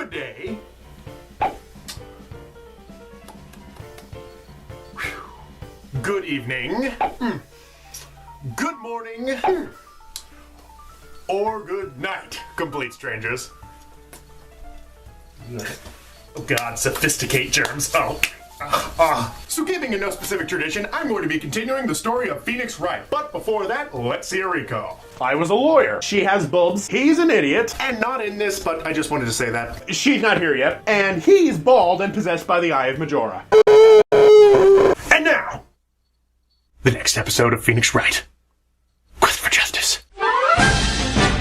Good day. Good evening. Good morning. Or good night, complete strangers. Oh God, sophisticate germs. So keeping in no specific tradition, I'm going to be continuing the story of Phoenix Wright. But before that, let's see a recall. I was a lawyer. She has bulbs. He's an idiot. And not in this, but I just wanted to say that. She's not here yet. And he's bald and possessed by the Eye of Majora. And now, the next episode of Phoenix Wright. Quest for Justice.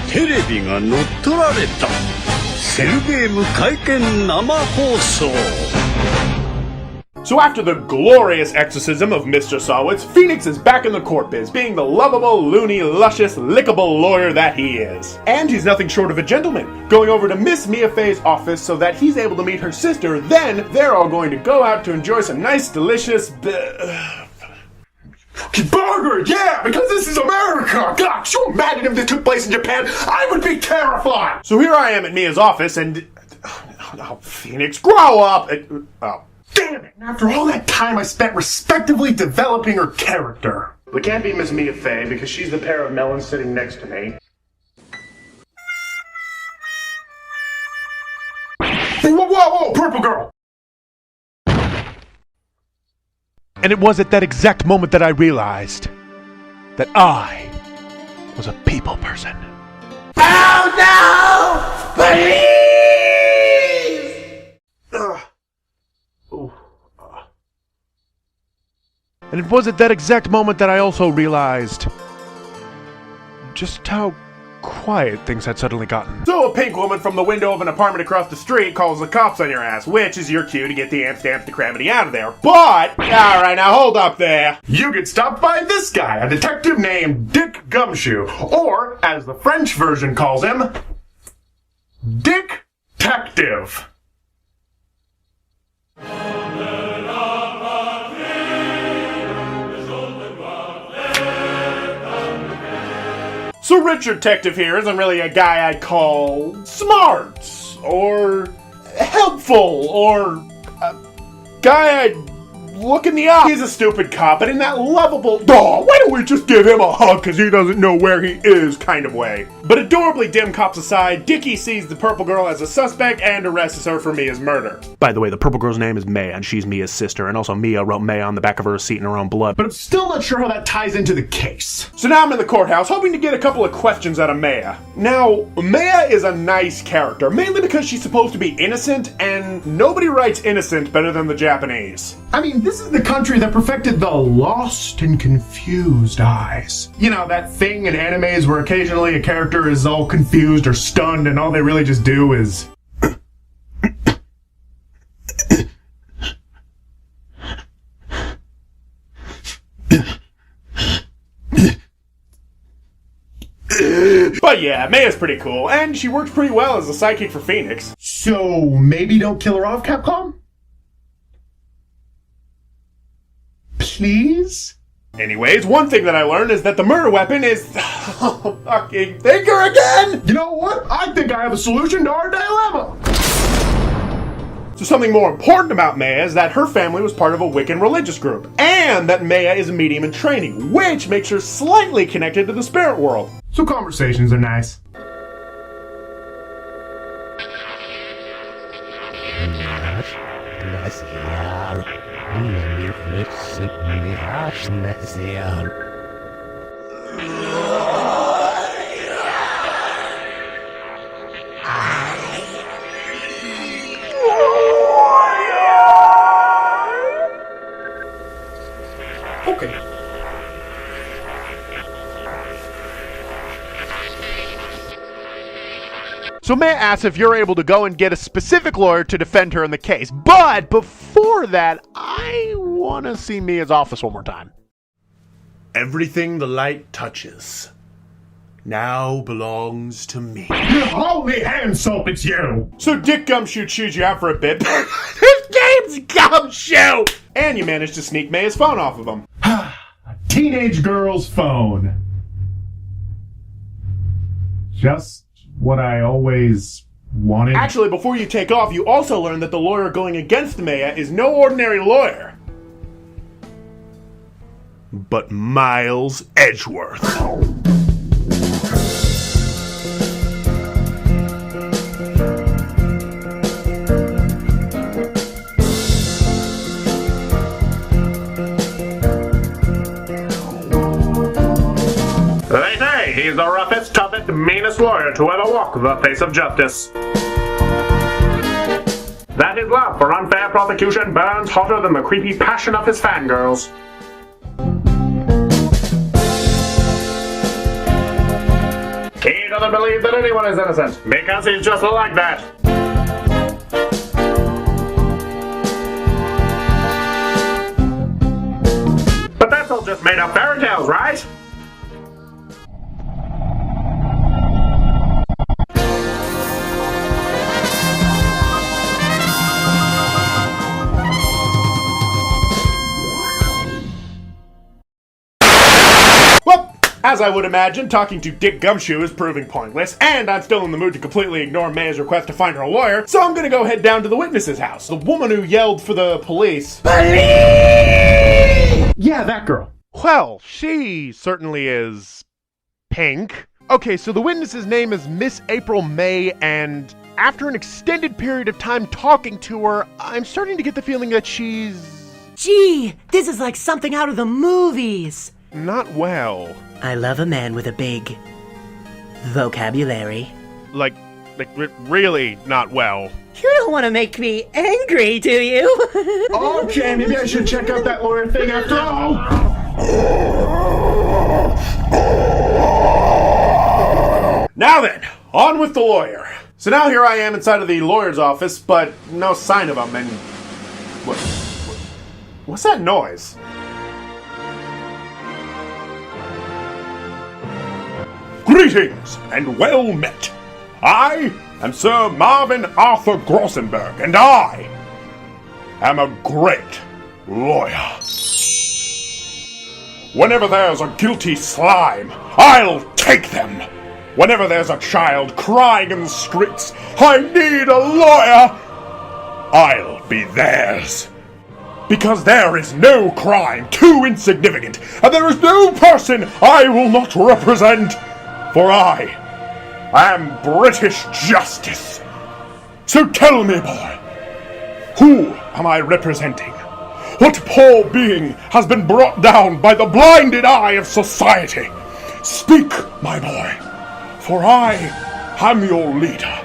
テレビが乗っ取られた。セルゲーム会見生放送。 So after the glorious exorcism of Mr. Sawitz, Pheonix is back in the court biz, being the lovable, loony, luscious, lickable lawyer that he is. And he's nothing short of a gentleman, going over to Miss Mia Fey's office so that he's able to meet her sister. Then they're all going to go out to enjoy some nice, delicious burger, yeah, because this is America. God, can you imagine if this took place in Japan? I would be terrified. So here I am at Mia's office, and Phoenix, grow up. Damn it! And after all that time I spent respectively developing her character. It can't be Miss Mia Fey because she's the pair of melons sitting next to me. Whoa, purple girl! And it was at that exact moment that I realized that I was a people person. Oh no! Please! And it was at that exact moment that I also realized just how quiet things had suddenly gotten. So a pink woman from the window of an apartment across the street calls the cops on your ass, which is your cue to get the amp-stamp decramity out of there. But, alright, now hold up there. You get stopped by this guy, a detective named Dick Gumshoe, or, as the French version calls him, Dick-tective. So Richard Detective here isn't really a guy I'd call smart, or helpful, or a guy I'd look in the eye. He's a stupid cop, but in that lovable, why don't we just give him a hug because he doesn't know where he is kind of way. But adorably dim cops aside, Dickie sees the purple girl as a suspect and arrests her for Mia's murder. By the way, the purple girl's name is Maya, and she's Mia's sister, and also Mia wrote Maya on the back of her receipt in her own blood. But I'm still not sure how that ties into the case. So now I'm in the courthouse, hoping to get a couple of questions out of Maya. Now, Maya is a nice character, mainly because she's supposed to be innocent, and nobody writes innocent better than the Japanese. I mean, this is the country that perfected the lost and confused eyes. You know, that thing in animes where occasionally a character is all confused or stunned and all they really just do is... But yeah, Maya's pretty cool, and she works pretty well as a sidekick for Phoenix. So, maybe don't kill her off, Capcom? Please? Anyways, one thing that I learned is that the murder weapon is... fucking thinker again! You know what? I think I have a solution to our dilemma! So something more important about Maya is that her family was part of a Wiccan religious group, and that Maya is a medium in training, which makes her slightly connected to the spirit world. So conversations are nice. Okay. So Maya asks if you're able to go and get a specific lawyer to defend her in the case. But before that, I want to see Mia's office one more time. Everything the light touches now belongs to me. Holy hand soap, it's you! So Dick Gumshoe chews you out for a bit. This game's Gumshoe! And you manage to sneak Maya's phone off of him. A teenage girl's phone. Just what I always wanted... Actually, before you take off, you also learn that the lawyer going against Maya is no ordinary lawyer, but Miles Edgeworth. They say he's the roughest, toughest, meanest lawyer to ever walk the face of justice. That his love for unfair prosecution burns hotter than the creepy passion of his fangirls. He doesn't believe that anyone is innocent, because he's just like that. But that's all just made up fairy tales, right? As I would imagine, talking to Dick Gumshoe is proving pointless, and I'm still in the mood to completely ignore Maya's request to find her a lawyer, so I'm gonna go head down to the witness's house. The woman who yelled for the police. Yeah, that girl. Well, she certainly is pink. Okay, so the witness's name is Miss April May, and after an extended period of time talking to her, I'm starting to get the feeling that she's... Gee, this is like something out of the movies. not well. I love a man with a big vocabulary. Like really not well. You don't want to make me angry, do you? Okay, maybe I should check out that lawyer thing after all. Now then, on with the lawyer. So now here I am inside of the lawyer's office, but no sign of him, and... What's that noise? Greetings, and well met. I am Sir Marvin Arthur Grossenberg, and I am a great lawyer. Whenever there's a guilty slime, I'll take them. Whenever there's a child crying in the streets, I need a lawyer. I'll be theirs. Because there is no crime too insignificant, and there is no person I will not represent. For I am British justice. So tell me, boy, who am I representing? What poor being has been brought down by the blinded eye of society? Speak, my boy, for I am your leader,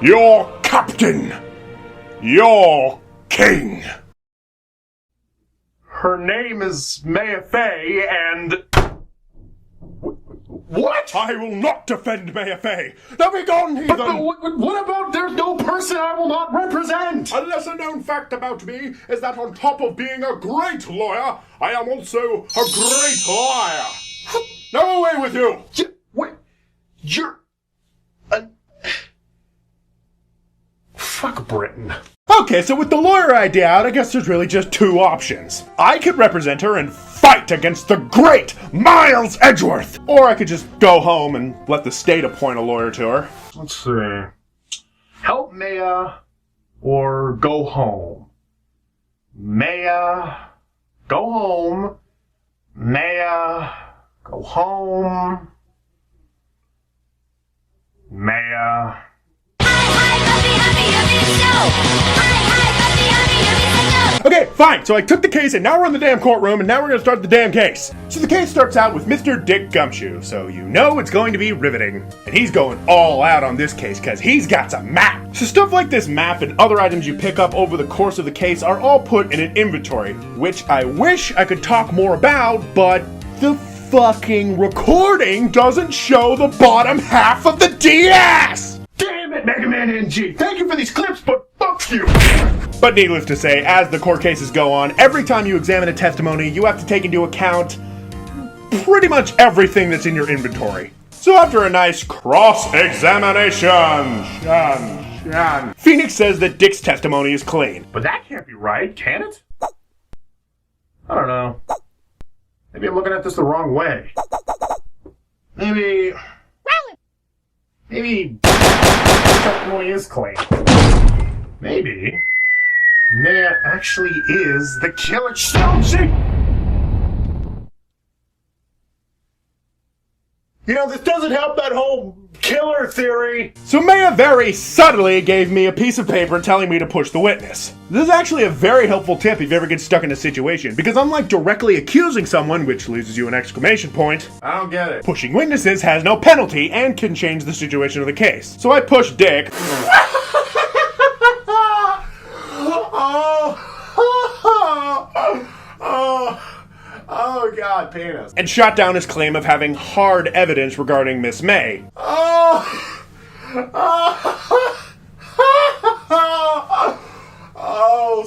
your captain, your king. Her name is Maya Fey, and... What? I will not defend Maya Fey. Now be gone, heathen! But what about there's no person I will not represent? A lesser-known fact about me is that on top of being a great lawyer, I am also a great liar. Now away with you! You're... Fuck Britain. Okay, so with the lawyer idea out, I guess there's really just two options. I could represent her and fight against the great Miles Edgeworth! Or I could just go home and let the state appoint a lawyer to her. Let's see. Help Maya or go home? Maya, go home. Maya, go home. Maya... Okay, fine. So I took the case and now we're in the damn courtroom and now we're gonna start the damn case. So the case starts out with Mr. Dick Gumshoe, so you know it's going to be riveting. And he's going all out on this case because he's got some map. So stuff like this map and other items you pick up over the course of the case are all put in an inventory, which I wish I could talk more about, but the fucking recording doesn't show the bottom half of the DS! Damn it, Mega Man NG! Thank you for these clips, but fuck you! But needless to say, as the court cases go on, every time you examine a testimony, you have to take into account pretty much everything that's in your inventory. So after a nice cross-examination, Phoenix says that Dick's testimony is clean. But that can't be right, can it? I don't know. Maybe I'm looking at this the wrong way. Maybe... certainly is clean. Maybe Maya actually is the killer. You know, this doesn't help that whole killer theory. So Maya very subtly gave me a piece of paper telling me to push the witness. This is actually a very helpful tip if you ever get stuck in a situation, because unlike directly accusing someone, which loses you an exclamation point, I don't get it. pushing witnesses has no penalty and can change the situation of the case. So I pushed Dick. Oh God, penis. And shot down his claim of having hard evidence regarding Miss May. Oh,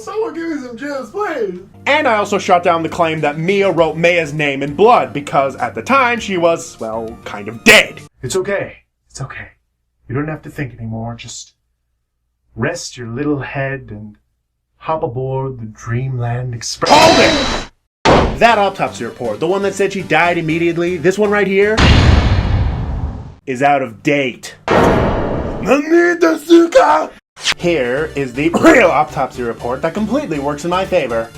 someone give me some juice, please. And I also shot down the claim that Mia wrote Maya's name in blood because at the time she was, well, kind of dead. It's okay. It's okay. You don't have to think anymore. Just rest your little head and hop aboard the Dreamland Express. Hold it! That autopsy report, the one that said she died immediately, this one right here, is out of date. Here is the real autopsy report that completely works in my favor.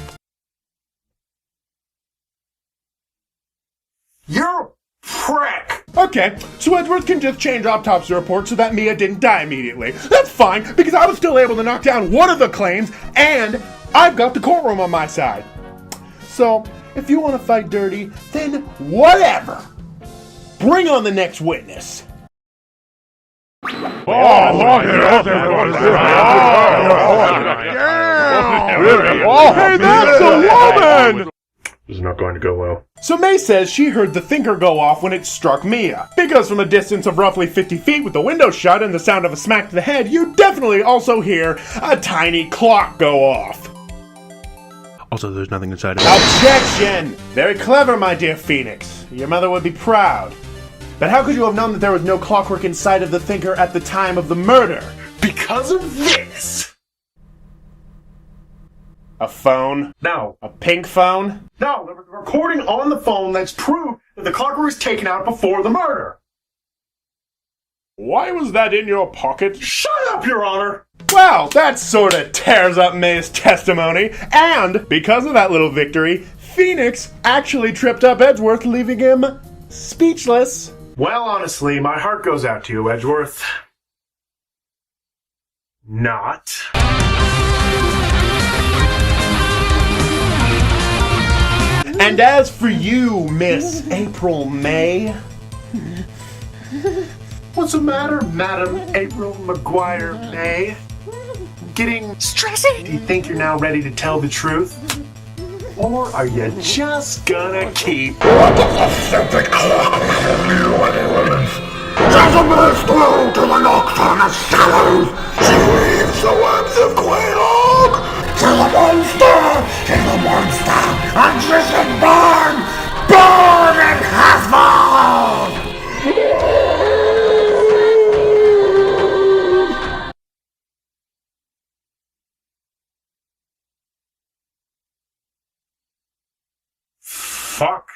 You're a prick! Okay, so Edgeworth can just change autopsy report so that Mia didn't die immediately. That's fine, because I was still able to knock down one of the claims, and I've got the courtroom on my side. So, if you want to fight dirty, then whatever. Bring on the next witness. Hey, that's a woman! This is not going to go well. So May says she heard the thinker go off when it struck Mia. Because from a distance of roughly 50 feet with the window shut and the sound of a smack to the head, you definitely also hear a tiny clock go off. Also, there's nothing inside of it. Objection! Very clever, my dear Phoenix. Your mother would be proud. But how could you have known that there was no clockwork inside of the thinker at the time of the murder? Because of this! A phone? No. A pink phone? No, the recording on the phone lets prove that the clockwork was taken out before the murder. Why was that in your pocket? Shut up, Your Honor! Well, that sort of tears up May's testimony, and because of that little victory, Phoenix actually tripped up Edgeworth, leaving him speechless. Well, honestly, my heart goes out to you, Edgeworth. Not. And as for you, Miss April May... What's the matter, Madam April McGuire May? Getting Stressing? Do you think you're now ready to tell the truth? Or are you just gonna keep... What does a stupid clock tell you, anyways? As a moves through to the nocturnal shallows, she weaves the webs of Queen Oak. She's a monster, and she should burn in hell! Fuck.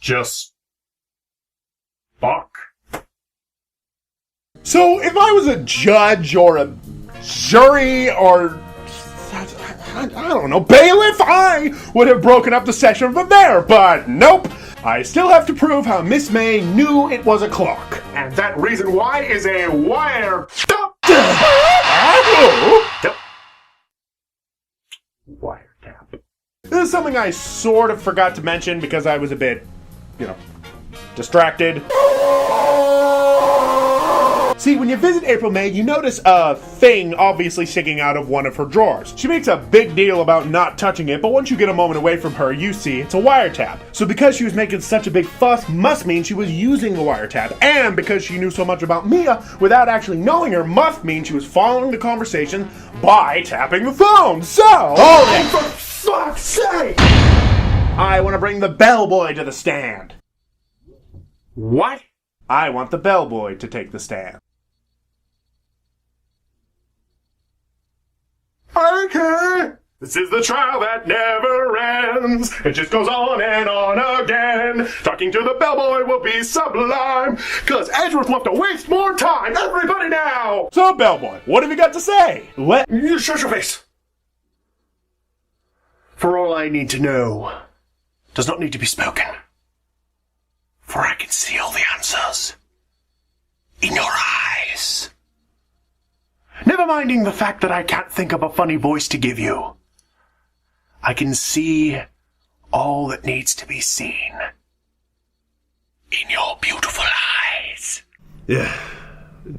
Just... fuck. So, if I was a judge or a jury or... I don't know, bailiff, I would have broken up the session from there, but nope. I still have to prove how Miss May knew it was a clock. And that reason why is a wire... Wiretap. This is something I sort of forgot to mention because I was a bit, distracted. See, when you visit April May, you notice a thing obviously sticking out of one of her drawers. She makes a big deal about not touching it, but once you get a moment away from her, you see it's a wiretap. So because she was making such a big fuss must mean she was using the wiretap, and because she knew so much about Mia without actually knowing her must mean she was following the conversation by tapping the phone. So, hold it! For fuck's sake! I want to bring the bellboy to the stand. What? I want the bellboy to take the stand. Okay. This is the trial that never ends. It just goes on and on again. Talking to the bellboy will be sublime, cause Edgeworth left to waste more time. Everybody now! So, bellboy, what have you got to say? You shut your face. For all I need to know does not need to be spoken. For I can see all the answers in your eyes. Never minding the fact that I can't think of a funny voice to give you. I can see all that needs to be seen in your beautiful eyes. Yeah,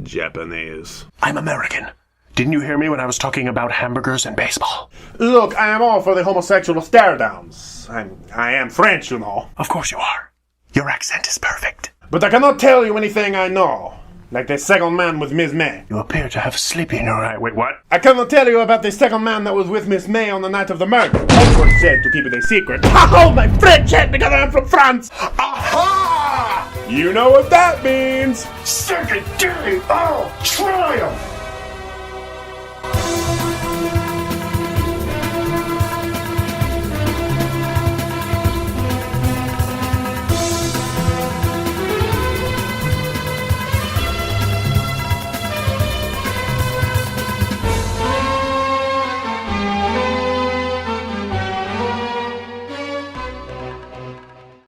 Japanese. I'm American. Didn't you hear me when I was talking about hamburgers and baseball? Look, I am all for the homosexual stare-downs. I am French, you know. Of course you are. Your accent is perfect. But I cannot tell you anything I know. Like the second man with Miss May. You appear to have sleepy in your eye. Wait, what? I cannot tell you about the second man that was with Miss May on the night of the murder. Edward said to keep it a secret. Oh, my French head, because I am from France! Aha! You know what that means! Second day of trial!